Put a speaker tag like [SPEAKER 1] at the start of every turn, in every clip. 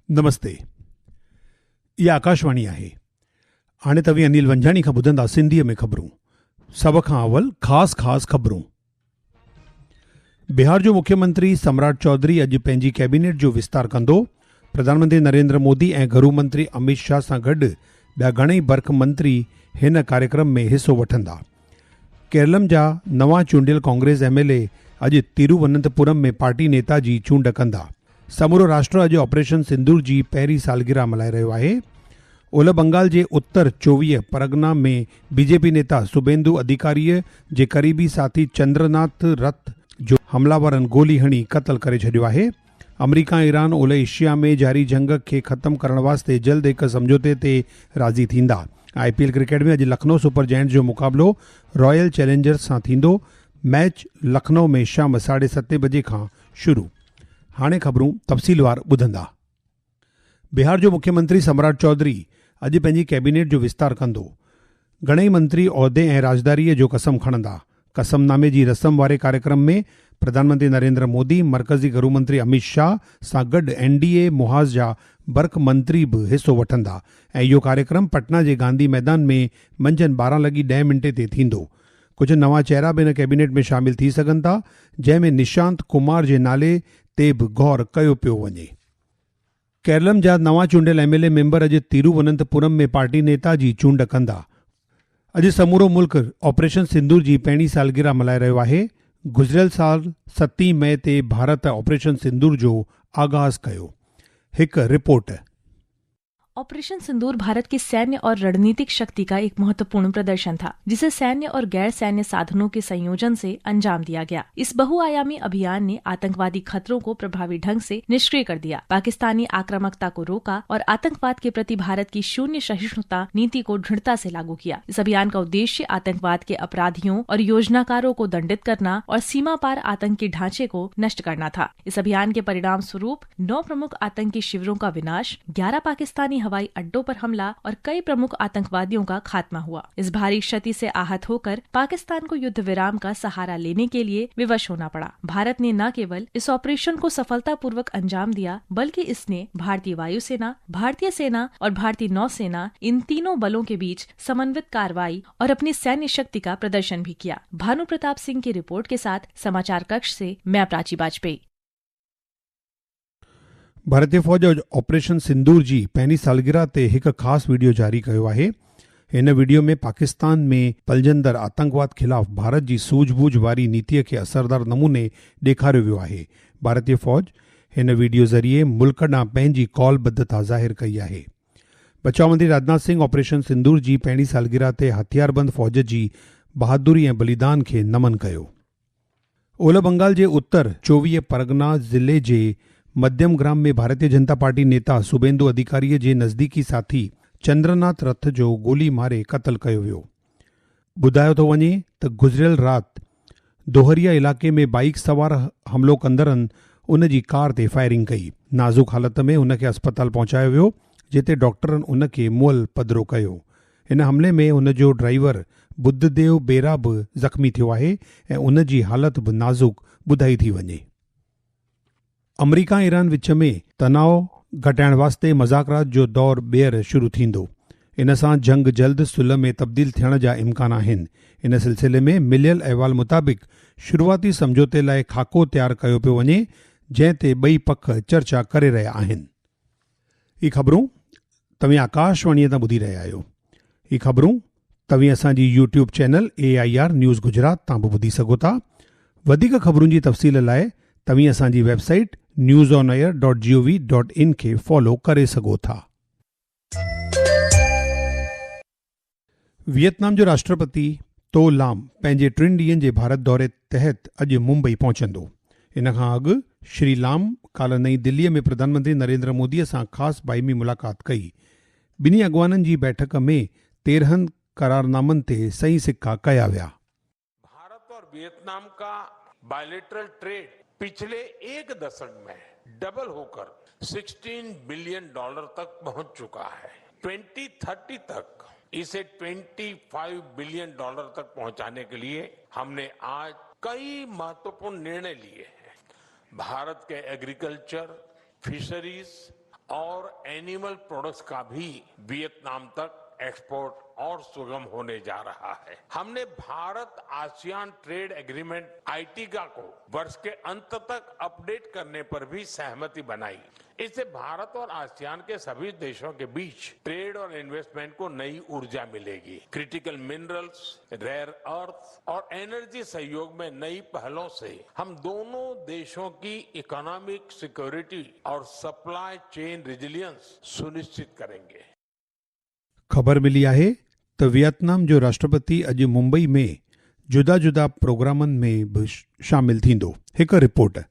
[SPEAKER 1] नमस्ते। ये आकाशवाणी आहे। हाणे तव्हीं अनिल वंजाणी खां ॿुधंदा सिंधीअ में ख़बरूं। सभ खां अवल ख़ास ख़बरूं। बिहार जो मुख्यमंत्री सम्राट चौधरी अॼु पंहिंजी कैबिनेट जो विस्तार कंदो। प्रधानमंत्री नरेंद्र मोदी ऐं गृह मंत्री अमित शाह सां गॾु ॿिया घणेई बर्ख मंत्री हिन कार्यक्रम में हिसो वठंदा। केरलम जा नवां चूंडियल कांग्रेस एमएलए अॼु तिरुवनंतपुरम में पार्टी नेता जी चूंड कंदा। समूरो राष्ट्र अॼु ऑपरेशन सिंदूर जी पहिरीं सालगिरह मल्हाए रहियो आहे। ओलह बंगाल जे उत्तर 24 परगना में बीजेपी नेता शुभेंदु अधिकारीअ जे क़रीबी साथी चंद्रनाथ रथ जो हमलावरनि गोली हणी क़तल करे छॾियो आहे। अमरीका ईरान ओलह एशिया में जारी जंग खे ख़त्म करण वास्ते जल्द हिक समझौते ते राज़ी थींदा। आईपीएल क्रिकेट में अॼु लखनऊ सुपर जायंट्स जो मुक़ाबिलो रॉयल चैलेंजर्स सां थींदो। मैच लखनऊ में शाम 7:30 बजे खां शुरू। हाणे ख़बरूं तफ़सीलवार ॿुधंदा। बिहार जो मुख्यमंत्री सम्राट चौधरी अॼु पंहिंजी कैबिनेट जो विस्तार कंदो। घणेई मंत्री उहिदे ऐं राजदारीअ जो कसम खणंदा। कसमनामे जी रस्म वारे कार्यक्रम में प्रधानमंत्री नरेंद्र मोदी, मरकज़ी गृह मंत्री अमित शाह सां गॾु एनडीए मुहाज़ जा बर्ख मंत्री बि हिसो वठंदा ऐं इहो कार्यक्रम पटना जे गांधी मैदान में मंझंदि 12:10 ते थींदो। कुझु नवां चेहरा बि हिन कैबिनेट में शामिल थी सघनि था, जंहिंमें निशांत कुमार जे नाले ते बि गौर कयो पियो वञे। केरलम जा नवां चूंडियल एमएलए मेंबर अॼु तिरुवनंतपुरम में पार्टी नेता जी चूंड कंदा। अॼु समूरो मुल्क ऑपरेशन सिंदूर जी पहिरीं सालगिरह मल्हाए रहियो आहे। गुज़िरियल साल 7 मई ते भारत ऑपरेशन सिंदूर जो आगाज़ कयो। हिकु रिपोर्ट।
[SPEAKER 2] ऑपरेशन सिंदूर भारत की सैन्य और रणनीतिक शक्ति का एक महत्वपूर्ण प्रदर्शन था, जिसे सैन्य और गैर सैन्य साधनों के संयोजन से अंजाम दिया गया। इस बहुआयामी अभियान ने आतंकवादी खतरों को प्रभावी ढंग से निष्क्रिय कर दिया, पाकिस्तानी आक्रामकता को रोका और आतंकवाद के प्रति भारत की शून्य सहिष्णुता नीति को दृढ़ता से लागू किया। इस अभियान का उद्देश्य आतंकवाद के अपराधियों और योजनाकारों को दंडित करना और सीमा पार आतंकी ढांचे को नष्ट करना था। इस अभियान के परिणाम स्वरूप 9 प्रमुख आतंकी शिविरों का विनाश, 11 पाकिस्तानी हवाई अड्डों पर हमला और कई प्रमुख आतंकवादियों का खात्मा हुआ। इस भारी क्षति से आहत होकर पाकिस्तान को युद्ध विराम का सहारा लेने के लिए विवश होना पड़ा। भारत ने न केवल इस ऑपरेशन को सफलतापूर्वक अंजाम दिया, बल्कि इसने भारतीय वायुसेना, भारतीय सेना और भारतीय नौसेना, इन तीनों बलों के बीच समन्वित कार्रवाई और अपनी सैन्य शक्ति का प्रदर्शन भी किया। भानु प्रताप सिंह की रिपोर्ट के साथ समाचार कक्ष से मैं प्राची वाजपेयी।
[SPEAKER 1] भारतीय फ़ौज ऑपरेशन सिंदूर जी पहिरीं सालगिरह ते हिकु ख़ासि वीडियो जारी कयो आहे। हिन वीडियो में पाकिस्तान में पलजंदड़ आतंकवाद ख़िलाफ़ भारत जी सूझबूझ वारी नीतिअ खे असरदार नमूने ॾेखारियो वियो आहे। भारतीय फ़ौज हिन वीडियो ज़रिए मुल्क ॾांहुं पंहिंजी कौलबद्धता ज़ाहिर कई आहे। बचाव मंत्री राजनाथ सिंह ऑपरेशन सिंदूर जी पहिरीं सालगिरह ते हथियारबंद फ़ौज जी बहादुरी ऐं बलिदान खे नमन कयो। ओलह बंगाल जे उत्तर 24 परगना ज़िले जे मध्यम ग्राम में भारतीय जनता पार्टी नेता शुभेंदु अधिकारीअ जे नज़दीकी साथी चंद्रनाथ रथ जो गोली मारे क़तल कयो वियो। ॿुधायो थो वञे त गुज़िरियल राति दोहरिया इलाइक़े में बाइक सवार हमिलो कंदड़नि उन जी कार ते फायरिंग कई। नाज़ुक हालत में उन खे अस्पताल पहुचायो वियो, जिते डॉक्टरनि उन खे मुअल पधिरो कयो। हिन हमले में उन जो ड्राइवर बुद्धदेव बेरा बि ज़ख़्मी थियो आहे ऐं उन जी हालत बि नाज़ुक ॿुधाई थी वञे। अमरीका ईरान विच में तनाव घटाइण वास्ते मज़ाक़रात जो दौर ॿीहर शुरू थींदो। इन सां जंग जल्द सुलह में तब्दील थियण जा इम्कान आहिनि। इन सिलसिले में मिलियल अहवाल मुताबिक़ शुरूआती समझौते लाइ खाको तयारु कयो पियो वञे, जंहिं ते ॿई पख चर्चा करे रहिया आहिनि। ही ख़बरूं तव्हां आकाशवाणीअ तां ॿुधी रहिया आहियो। ही ख़बरूं तव्हां असांजी YouTube channel AIR news Gujarat तां बि ॿुधी सघो था। वधीक ख़बरुनि जी तफ़सील लाइ तव्हां असांजी वेबसाइट newsonair.gov.in खे फॉलो करे सघो था। वियतनाम जो राष्ट्रपति तो लाम पंहिंजे 3 ॾींहंनि जे भारत दौरे तहत अॼु मुंबई पहुचंदो। इन खां अॻु श्री लाम काल्ह नई दिल्लीअ में प्रधानमंत्री नरेंद्र मोदीअ सां ख़ासि बाइमी मुलाक़ात कई। ॿिन्ही अॻवाननि जी बैठक में 13 करारनामनि ते सही सिक्का कया विया।
[SPEAKER 3] भारत और वियतनाम का बायलैटरल ट्रेड पिछले 1 दशक में डबल होकर $16 बिलियन तक पहुंच चुका है। 2030 तक इसे $25 बिलियन तक पहुंचाने के लिए हमने आज कई महत्वपूर्ण निर्णय लिए हैं। भारत के एग्रीकल्चर, फिशरीज और एनिमल प्रोडक्ट्स का भी वियतनाम तक एक्सपोर्ट और सुगम होने जा रहा है। हमने भारत आसियान ट्रेड एग्रीमेंट आईटीगा को वर्ष के अंत तक अपडेट करने पर भी सहमति बनाई। इससे भारत और आसियान के सभी देशों के बीच ट्रेड और इन्वेस्टमेंट को नई ऊर्जा मिलेगी। क्रिटिकल मिनरल्स, रेयर अर्थ और एनर्जी सहयोग में नई पहलों से हम दोनों देशों की इकोनॉमिक सिक्योरिटी और सप्लाई चेन रेजिलियंस सुनिश्चित करेंगे।
[SPEAKER 1] ख़बर मिली आहे त वियतनाम जो राष्ट्रपति अॼु मुंबई में जुदा जुदा प्रोग्रामनि में बि शामिल थींदो। हिकु रिपोर्ट।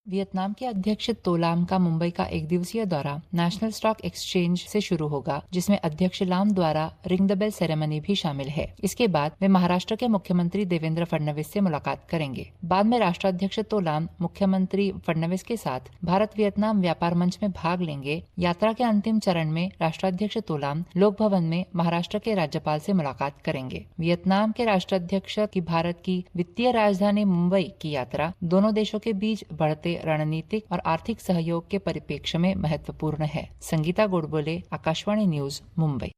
[SPEAKER 4] वियतनाम के अध्यक्ष तोलाम का मुंबई का एक दिवसीय दौरा नेशनल स्टॉक एक्सचेंज से शुरू होगा, जिसमें अध्यक्ष लाम द्वारा रिंग द बेल सेरेमनी भी शामिल है। इसके बाद वे महाराष्ट्र के मुख्यमंत्री देवेंद्र फडणवीस से मुलाकात करेंगे। बाद में राष्ट्राध्यक्ष तोलाम मुख्यमंत्री फडणवीस के साथ भारत वियतनाम व्यापार मंच में भाग लेंगे। यात्रा के अंतिम चरण में राष्ट्राध्यक्ष तोलाम लोक भवन में महाराष्ट्र के राज्यपाल से मुलाकात करेंगे। वियतनाम के राष्ट्राध्यक्ष की भारत की वित्तीय राजधानी मुंबई की यात्रा दोनों देशों के बीच बढ़ते रणनीतिक और आर्थिक सहयोग के परिप्रेक्ष्य में महत्वपूर्ण है। संगीता गोडबोले, आकाशवाणी न्यूज, मुंबई।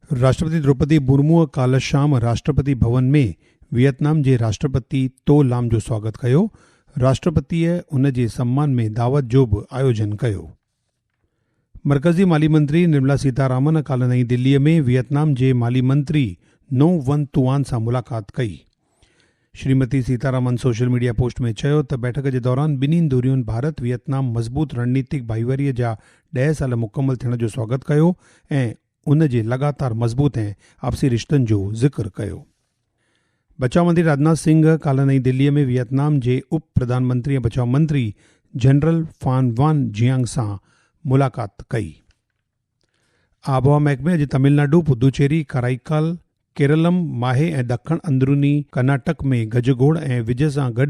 [SPEAKER 1] राष्ट्रपति द्रौपदी मुर्मू काल्ह शाम राष्ट्रपति भवन में वियतनाम जे राष्ट्रपति तो लाम जो स्वागत कयो। राष्ट्रपतिअ उन जे सम्मान में दावत जो बि आयोजन कयो। मरकज़ी माली मंत्री निर्मला सीतारामन काल्ह नई दिल्लीअ में वियतनाम जे माली मंत्री नो वन तुआन सां मुलाक़ात कई। Shrimati Sitharaman social media post में चयो त बैठक जे दौरान ॿिन्हिनि धुरियुनि भारत वियतनाम मज़बूत रणनीतिक भाईवारीअ जा 10 साल मुकमल थियण जो स्वागत कयो ऐं उन जे लगातार मज़बूत ऐं आपसी रिश्तनि जो ज़िक्र कयो। बचाव मंत्री राजनाथ सिंह काल्ह नई दिल्लीअ में वियतनाम जे उप प्रधानमंत्री ऐं बचाव मंत्री जनरल फान वान जियांग सां मुलाक़ात कई। आबहवा महकमे अॼु तमिलनाडु, पुदुचेरी, कराईकाल, केरलम, माहे ऐं ॾखण अंदरूनी कर्नाटक में गजगोड़ ऐं विज सां गॾु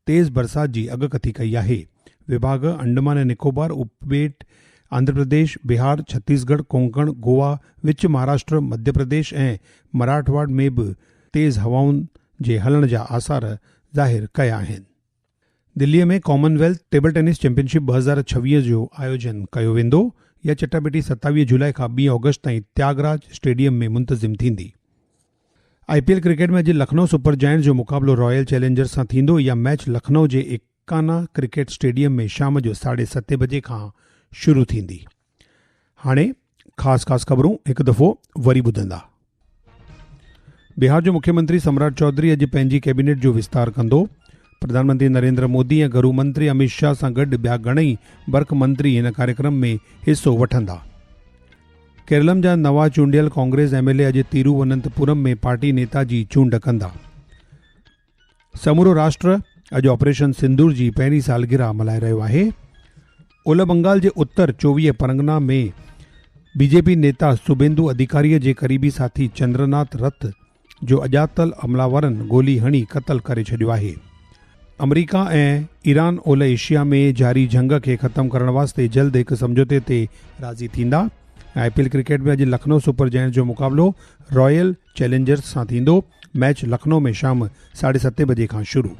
[SPEAKER 1] तेज़ बरसात जी अॻकथी कई आहे। विभाग अंडमान ऐं निकोबार, उपबेट, आंध्र प्रदेश, बिहार, छत्तीसगढ़, कोंकण, गोवा, विच महाराष्ट्र, मध्य प्रदेश ऐं मराठवाड़ में बि तेज़ हवाउनि जे हलण जा आसार ज़ाहिर कया आहिनि। दिल्लीअ में कॉमनवेल्थ टेबल टेनिस चैंपियनशिप 2026 जो आयोजन कयो वेंदो। इहा चटाभेटी 27 जुलाई खां 2 अगस्त ताईं त्यागराज स्टेडियम में मुंतज़िम थींदी। आईपीएल क्रिकेट में अॼु लखनऊ सुपर जायंट्स जो मुक़ाबिलो रॉयल चैलेंजर्स सां थींदो। इहा मैच लखनऊ जे एकाना क्रिकेट स्टेडियम में शाम जो 7:30 बजे खां शुरू थींदी। हाणे ख़ासि ख़बरूं हिकु दफ़ो वरी ॿुधंदा। बिहार जो मुख्यमंत्री सम्राट चौधरी अॼु पंहिंजी कैबिनेट जो विस्तार कंदो। प्रधानमंत्री नरेंद्र मोदी ऐं गृह मंत्री अमित शाह सां गॾु ॿिया घणई बर्क मंत्री हिन कार्यक्रम में हिसो वठंदा। केरलम जा नवां चूंडियल कांग्रेस एमएलए अॼु तिरुवनंतपुरम में पार्टी नेता जी चूंड कंदा। समूरो राष्ट्र अॼु ऑपरेशन सिंदूर जी पहिरीं सालगिरह मल्हाए रहियो आहे। ओलह बंगाल जे उत्तर 24 परगना में बीजेपी नेता शुभेंदु अधिकारीअ जे क़रीबी साथी चंद्रनाथ रथ जो अॼातल हमलावरनि गोली हणी क़तल करे छॾियो आहे। अमरीका ऐं ईरान ओलह एशिया में जारी जंग खे ख़तमु करण वास्ते जल्द हिकु समझौते ते राज़ी थींदा। आईपीएल क्रिकेट में अॼु लखनऊ सुपर जायंट्स जो मुक़ाबिलो रॉयल चैलेंजर्स सां थींदो। मैच लखनऊ में शाम 7:30 बजे खां शुरू।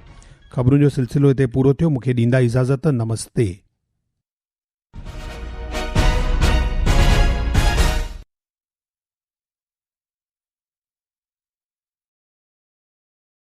[SPEAKER 1] ख़बरुनि जो सिलसिलो हिते पूरो थियो। मूंखे ॾींदा इजाज़त। नमस्ते।